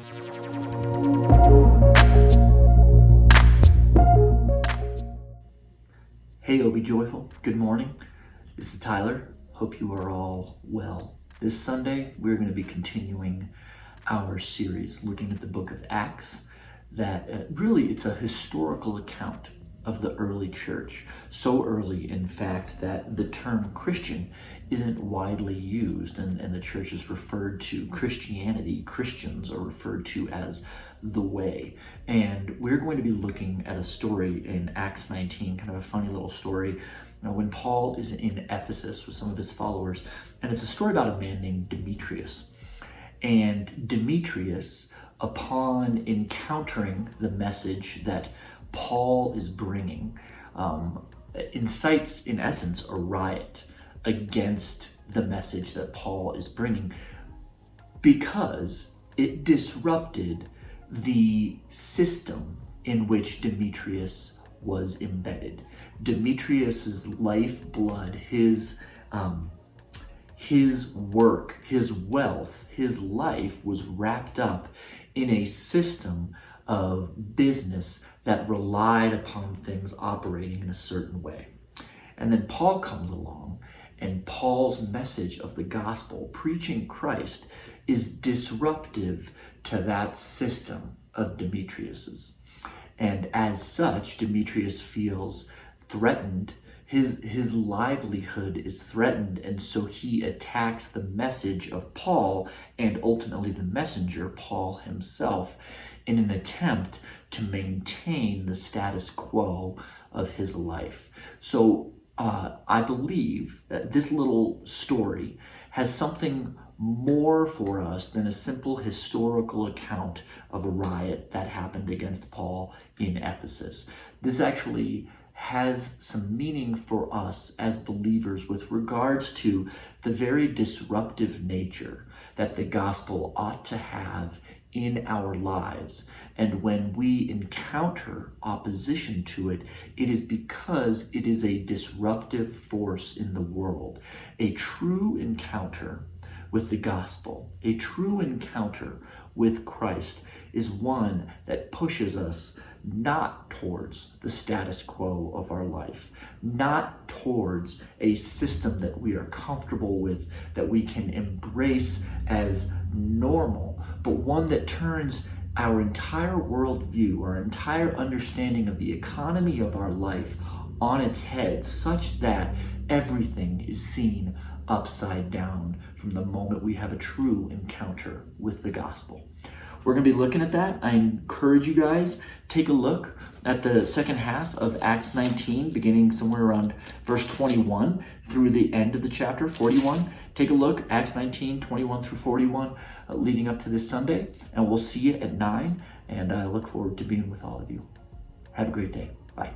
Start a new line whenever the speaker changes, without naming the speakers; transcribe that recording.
Hey OB Joyful, good morning. This is Tyler. Hope you are all well. This Sunday, we're going to be continuing our series looking at the book of Acts. That really, it's a historical account of the early church. So early, in fact, that the term Christian isn't widely used, and the church is referred to Christianity. Christians are referred to as the way. And we're going to be looking at a story in Acts 19, kind of a funny little story, when Paul is in Ephesus with some of his followers. And it's a story about a man named Demetrius. And Demetrius, upon encountering the message that Paul is bringing, incites, in essence, a riot against the message that Paul is bringing because it disrupted the system in which Demetrius was embedded. Demetrius's lifeblood, his work, his wealth, his life was wrapped up in a system of business that relied upon things operating in a certain way. And then Paul comes along, and Paul's message of the gospel, preaching Christ, is disruptive to that system of Demetrius's. And as such, Demetrius feels threatened. His livelihood is threatened, and so he attacks the message of Paul and ultimately the messenger, Paul himself, in an attempt to maintain the status quo of his life. So I believe that this little story has something more for us than a simple historical account of a riot that happened against Paul in Ephesus. This actually has some meaning for us as believers with regards to the very disruptive nature that the gospel ought to have in our lives. And when we encounter opposition to it, it is because it is a disruptive force in the world. A true encounter with the gospel, a true encounter with Christ, is one that pushes us not towards the status quo of our life, not towards a system that we are comfortable with, that we can embrace as normal, but one that turns our entire worldview, our entire understanding of the economy of our life on its head, such that everything is seen upside down from the moment we have a true encounter with the gospel. We're going to be looking at that. I encourage you guys, take a look at the second half of Acts 19, beginning somewhere around verse 21 through the end of the chapter, 41. Take a look, Acts 19, 21 through 41, leading up to this Sunday, and we'll see you at 9, and I look forward to being with all of you. Have a great day. Bye.